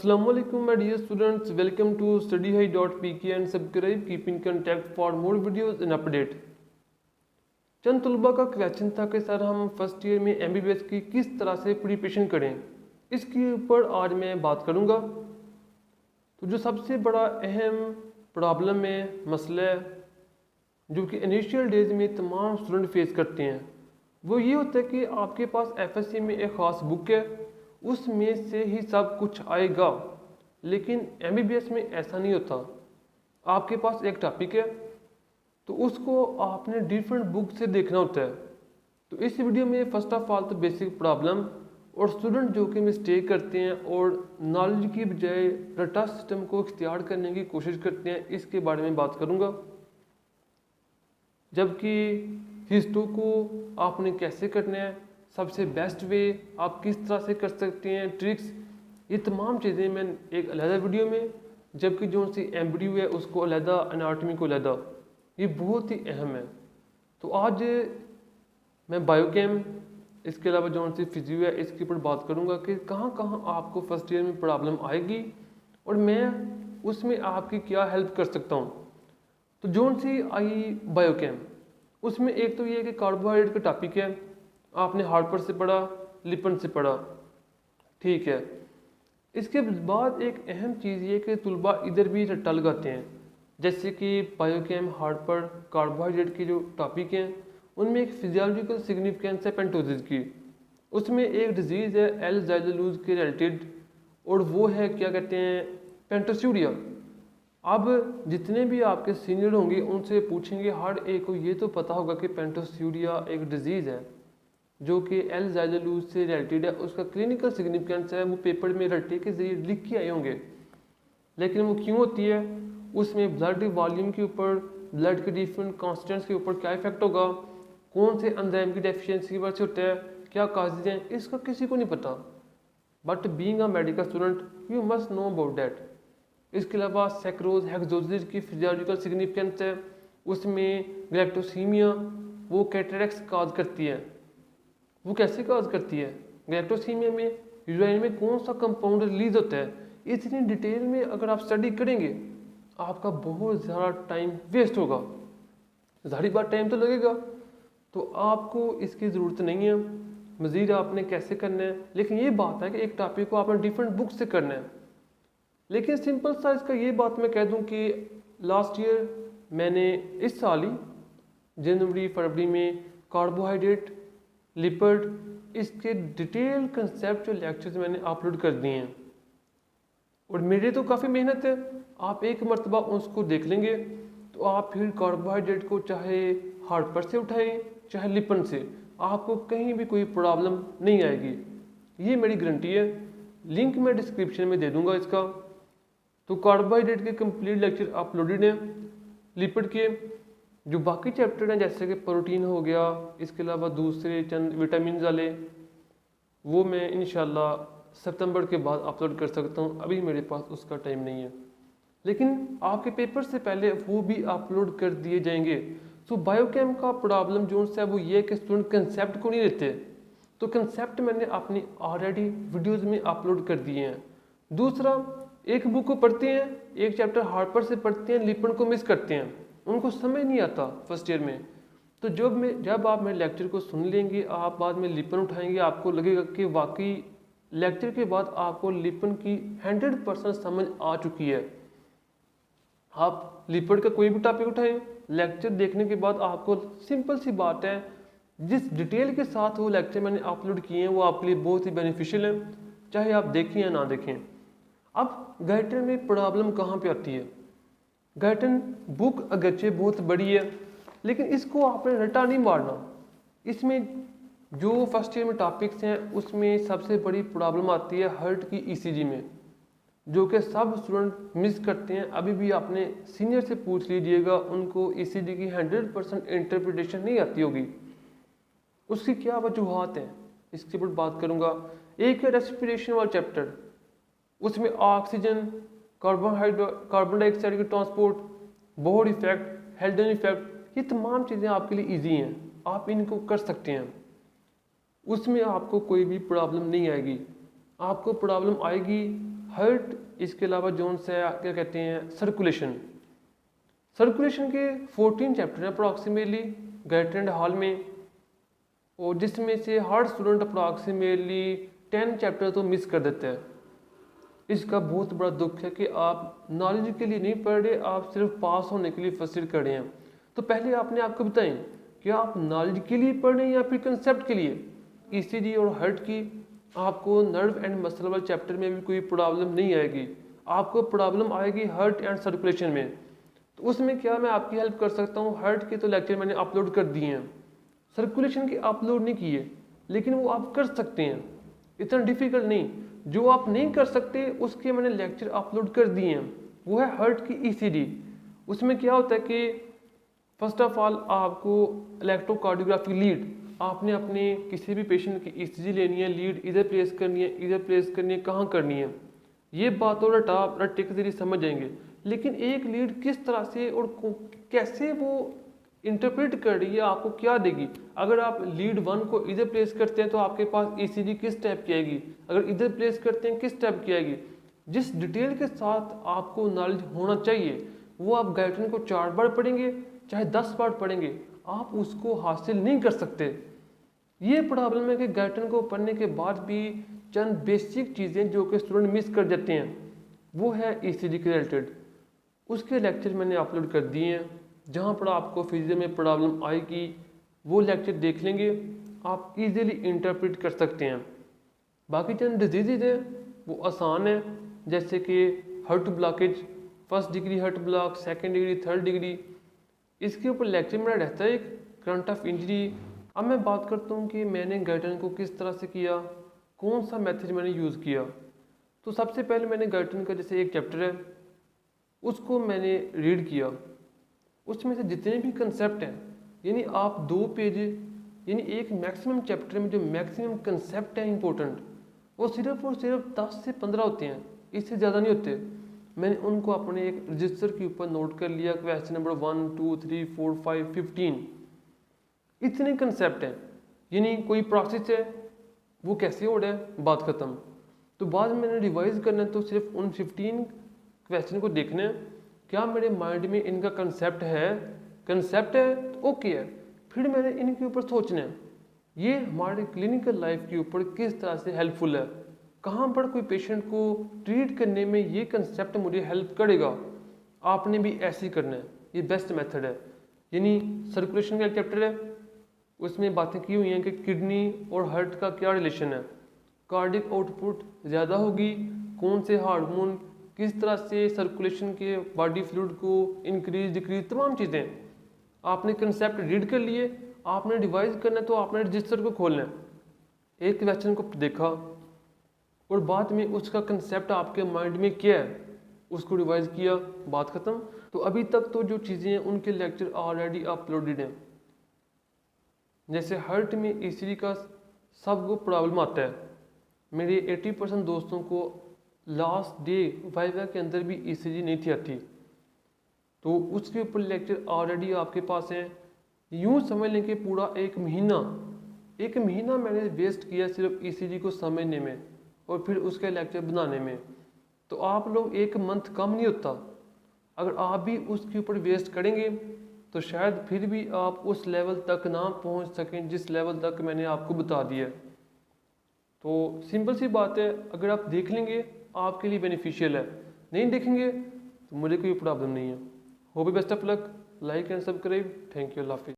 Assalamu alaikum my dear students, welcome to studyhigh.pk and subscribe keep in contact for more videos and update। चंद तलबा का question था कि sir हम first year में MBBS की किस तरह से प्रिपरेशन करें, इसके ऊपर आज मैं बात करूंगा। तो जो सबसे बड़ा अहम प्रॉब्लम है, मसला है जो कि इनिशियल डेज में तमाम स्टूडेंट फेस करते हैं, वो ये होता है कि आपके पास एफएससी में एक ख़ास बुक है, उसमें से ही सब कुछ आएगा। लेकिन एमबीबीएस में ऐसा नहीं होता। आपके पास एक टॉपिक है तो उसको आपने डिफरेंट बुक से देखना होता है। तो इस वीडियो में फर्स्ट ऑफ ऑल तो बेसिक प्रॉब्लम और स्टूडेंट जो कि मिस्टेक करते हैं और नॉलेज की बजाय रटा सिस्टम को इख्तियार करने की कोशिश करते हैं, इसके बारे में बात करूँगा। जबकि हिस्टो को आपने कैसे करना है, सबसे बेस्ट वे आप किस तरह से कर सकते हैं, ट्रिक्स, ये तमाम चीज़ें मैं एक अलहदा वीडियो में, जबकि जो सी एम्ब्रियो है उसको अलहदा, एनाटॉमी को अलहदा, ये बहुत ही अहम है। तो आज मैं बायोकेम, इसके अलावा जो सी फिजियो है, इसके ऊपर बात करूँगा कि कहाँ कहाँ आपको फर्स्ट ईयर में प्रॉब्लम आएगी और मैं उसमें आपकी क्या हेल्प कर सकता हूँ। तो जो सी आई बायोकेम, उसमें एक तो ये है कि कार्बोहाइड्रेट का टॉपिक है, आपने हार्पर से पढ़ा, लिपन से पढ़ा, ठीक है। इसके बाद एक अहम चीज़ ये कि तुलबा इधर भी रट्टा लगाते हैं, जैसे कि बायोकेम, हार्पर, कार्बोहाइड्रेट के जो टॉपिक हैं उनमें एक फिजियोलॉजिकल सिग्निफिकेंस है पेंटोसिस की। उसमें एक डिजीज़ है एल ज़ाइलोलूज के रिलेटेड और वो है क्या कहते हैं, पेंटोस्यूरिया। अब जितने भी आपके सीनियर होंगे उनसे पूछेंगे, हर एक को ये तो पता होगा कि पेंटोस्यूरिया एक डिजीज़ है जो कि एल ज़ाइलोलूज से रिलेटेड है, उसका क्लिनिकल सिग्निफिकेंस है, वो पेपर में रट्टे के जरिए लिख के आए होंगे। लेकिन वो क्यों होती है, उसमें ब्लड वॉल्यूम के ऊपर, ब्लड के डिफरेंट कॉन्स्टेंट्स के ऊपर क्या इफेक्ट होगा, कौन से एंजाइम की डेफिशिएंसी की वजह से होता है, क्या काजेज हैं, इसका किसी को नहीं पता। But being a medical student you must know about that. इसके अलावा सैक्रोज हेक्सोसिस की फिजियोलॉजिकल सिग्निफिकेंस है, उसमें गैलेक्टोसीमिया वो कैटरेक्ट्स काज करती है। वो कैसे काज करती है, गैलेक्टोसीमिया में यूराइन में कौन सा कंपाउंड रिलीज होता है, इतनी डिटेल में अगर आप स्टडी करेंगे आपका बहुत ज़्यादा टाइम वेस्ट होगा। ज़ाहिर बात टाइम तो लगेगा, तो आपको इसकी ज़रूरत नहीं है। मज़ीद आपने कैसे करना है, लेकिन ये बात है कि एक टॉपिक को आपने डिफरेंट बुक से करना है। लेकिन सिंपल सा इसका ये बात मैं कह दूं कि लास्ट ईयर मैंने इस साल ही जनवरी फरवरी में कार्बोहाइड्रेट, लिपिड, इसके डिटेल कंसेप्ट जो लेक्चर्स मैंने अपलोड कर दिए हैं और मेरे तो काफ़ी मेहनत है। आप एक मरतबा उसको देख लेंगे तो आप फिर कार्बोहाइड्रेट को चाहे हार्पर से उठाएं चाहे लिपन से, आपको कहीं भी कोई प्रॉब्लम नहीं आएगी, ये मेरी गारंटी है। लिंक मैं डिस्क्रिप्शन में दे दूंगा इसका। तो कार्बोहाइड्रेट के कंप्लीट लेक्चर अपलोडेड हैं। लिपिड के जो बाकी चैप्टर हैं जैसे कि प्रोटीन हो गया, इसके अलावा दूसरे चंद विटामिन वाले, वो मैं इंशाल्लाह सितंबर के बाद अपलोड कर सकता हूँ, अभी मेरे पास उसका टाइम नहीं है, लेकिन आपके पेपर से पहले वो भी अपलोड कर दिए जाएंगे। तो बायोकेम का प्रॉब्लम जो है वो ये है कि स्टूडेंट कंसेप्ट को नहीं लेते, तो कंसेप्ट मैंने अपनी ऑलरेडी वीडियोज़ में अपलोड कर दिए हैं। दूसरा, एक बुक को पढ़ते हैं, एक चैप्टर हार्पर से पढ़ते हैं, लिपन को मिस करते हैं, उनको समझ नहीं आता फर्स्ट ईयर में। तो जब आप मेरे लेक्चर को सुन लेंगे, आप बाद में लिपन उठाएंगे, आपको लगेगा कि वाकई लेक्चर के बाद आपको लिपन की 100% समझ आ चुकी है। आप लिपिड का कोई भी टॉपिक उठाएं, लेक्चर देखने के बाद आपको सिंपल सी बात है, जिस डिटेल के साथ वो लेक्चर मैंने अपलोड किए हैं वो आपके लिए बहुत ही बेनिफिशियल है, चाहे आप देखें या ना देखें। अब गाइटन में प्रॉब्लम कहाँ पे आती है, गाइटन बुक अगरचे बहुत बड़ी है लेकिन इसको आपने रटा नहीं मारना। इसमें जो फर्स्ट ईयर में टॉपिक्स हैं उसमें सबसे बड़ी प्रॉब्लम आती है हार्ट की ईसीजी में, जो कि सब स्टूडेंट मिस करते हैं। अभी भी आपने सीनियर से पूछ लीजिएगा, उनको ईसीजी की 100% इंटरप्रिटेशन नहीं आती होगी। उसकी क्या वजूहात हैं, इसके ऊपर बात करूँगा। एक है रेस्पिरेशन वाला चैप्टर, उसमें ऑक्सीजन, कार्बन डाइऑक्साइड की ट्रांसपोर्ट, बोहर इफेक्ट, हेल्डन इफेक्ट, ये तमाम चीज़ें आपके लिए इजी हैं, आप इनको कर सकते हैं। उसमें आपको कोई भी प्रॉब्लम नहीं आएगी। आपको प्रॉब्लम आएगी हार्ट, इसके अलावा जोन से क्या कहते हैं सर्कुलेशन। सर्कुलेशन के 14 चैप्टर हैं अप्रॉक्सीमेटली गाइट्रेंड हॉल में, और जिसमें से हर स्टूडेंट अप्रॉक्सीमेटली 10 चैप्टर तो मिस कर देते हैं। इसका बहुत बड़ा दुख है कि आप नॉलेज के लिए नहीं पढ़ रहे, आप सिर्फ पास होने के लिए फर्स्ट कर रहे हैं। तो पहले आपने आपको बताएं कि आप नॉलेज के लिए पढ़ रहे हैं या फिर कंसेप्ट के लिए। ईसीजी और हार्ट की आपको नर्व एंड मसल वाले चैप्टर में भी कोई प्रॉब्लम नहीं आएगी, आपको प्रॉब्लम आएगी हार्ट एंड सर्कुलेशन में। तो उसमें क्या मैं आपकी हेल्प कर सकता हूँ। हार्ट के तो लेक्चर मैंने अपलोड कर दिए हैं, सर्कुलेशन के अपलोड नहीं किए, लेकिन वो आप कर सकते हैं, इतना डिफिकल्ट नहीं। जो आप नहीं कर सकते उसके मैंने लेक्चर अपलोड कर दिए हैं, वो है हार्ट की ईसीजी। उसमें क्या होता है कि फर्स्ट ऑफ ऑल आपको इलेक्ट्रोकार्डियोग्राफी लीड, आपने अपने किसी भी पेशेंट की ईसीजी लेनी है, लीड इधर प्लेस करनी है, इधर प्लेस करनी है, कहाँ करनी है, ये बात और रट्टे के जरिए समझ जाएंगे। लेकिन एक लीड किस तरह से और कैसे वो इंटरप्रेट कर रही है, आपको क्या देगी। अगर आप लीड 1 को इधर प्लेस करते हैं तो आपके पास ईसीजी किस टाइप की आएगी, अगर इधर प्लेस करते हैं किस टाइप की आएगी। जिस डिटेल के साथ आपको नॉलेज होना चाहिए वो आप गाइड्रेंड को 4 बार पढ़ेंगे चाहे 10 बार पढ़ेंगे, आप उसको हासिल नहीं कर सकते। ये प्रॉब्लम है कि गाइड्रेंड को पढ़ने के बाद भी चंद बेसिक चीज़ें जो कि स्टूडेंट मिस कर जाते हैं, वो है ईसीजी के रिलेटेड। उसके लेक्चर मैंने अपलोड कर दिए हैं, जहाँ पर आपको फिजिक्स में प्रॉब्लम आएगी वो लेक्चर देख लेंगे, आप इजीली इंटरप्रेट कर सकते हैं। बाकी चंद डिजीज़ हैं वो आसान है, जैसे कि heart blockage, first degree heart block, second degree, third degree, इसके ऊपर लेक्चर मेरा रहता है एक करंट ऑफ इंजरी। अब मैं बात करता हूँ कि मैंने गाइड्रेंड को किस तरह से किया, कौन सा मेथड मैंने यूज़ किया। तो सबसे पहले मैंने गाइड्रेंड का जैसे एक चैप्टर है उसको मैंने रीड किया, उसमें से जितने भी कंसेप्ट हैं, यानी आप 2 पेज, यानी एक मैक्सिमम चैप्टर में जो मैक्सिमम कंसेप्ट हैं इंपॉर्टेंट, वो सिर्फ और सिर्फ 10 से 15 होते हैं, इससे ज़्यादा नहीं होते। मैंने उनको अपने एक रजिस्टर के ऊपर नोट कर लिया, क्वेश्चन नंबर 1 2 3 4 5 15, इतने कंसेप्ट हैं। यानी कोई प्रोसेस है वो कैसे हो रहा है, बात ख़त्म। तो बाद में मैंने रिवाइज करना है तो सिर्फ उन 15 क्वेश्चन को देखना है, क्या मेरे माइंड में इनका कंसेप्ट है तो ओके है। फिर मैंने इनके ऊपर सोचना है ये हमारे क्लिनिकल लाइफ के ऊपर किस तरह से हेल्पफुल है, कहाँ पर कोई पेशेंट को ट्रीट करने में ये कंसेप्ट मुझे हेल्प करेगा, आपने भी ऐसे ही करना है, ये बेस्ट मेथड है। यानी सर्कुलेशन का एक चैप्टर है, उसमें बातें की हुई हैं कि किडनी और हार्ट का क्या रिलेशन है, कार्डिक आउटपुट ज़्यादा होगी, कौन से हार्मोन किस तरह से सर्कुलेशन के बॉडी फ्लूइड को इंक्रीज डिक्रीज, तमाम चीज़ें आपने कंसेप्ट रीड कर लिए, आपने रिवाइज करना है तो आपने रजिस्टर को खोलना है, एक क्वेश्चन को देखा और बाद में उसका कंसेप्ट आपके माइंड में क्या है उसको रिवाइज किया, बात ख़त्म। तो अभी तक तो जो चीज़ें हैं उनके लेक्चर ऑलरेडी अपलोडेड हैं। जैसे हार्ट में ईसीजी का सबको प्रॉब्लम आता है, मेरे 80% दोस्तों को लास्ट डे वाइवा के अंदर भी ईसीजी नहीं थी आती, तो उसके ऊपर लेक्चर ऑलरेडी आपके पास हैं। यूँ समझ लें कि पूरा एक महीना मैंने वेस्ट किया सिर्फ ईसीजी को समझने में और फिर उसके लेक्चर बनाने में। तो आप लोग 1 मंथ कम नहीं होता, अगर आप भी उसके ऊपर वेस्ट करेंगे तो शायद फिर भी आप उस लेवल तक ना पहुंच सकें जिस लेवल तक मैंने आपको बता दिया। तो सिंपल सी बात है, अगर आप देख लेंगे आपके लिए बेनिफिशियल है, नहीं देखेंगे तो मुझे कोई प्रॉब्लम नहीं है। Hope best of luck, like and subscribe, thank you, अल्लाह हाफिज़।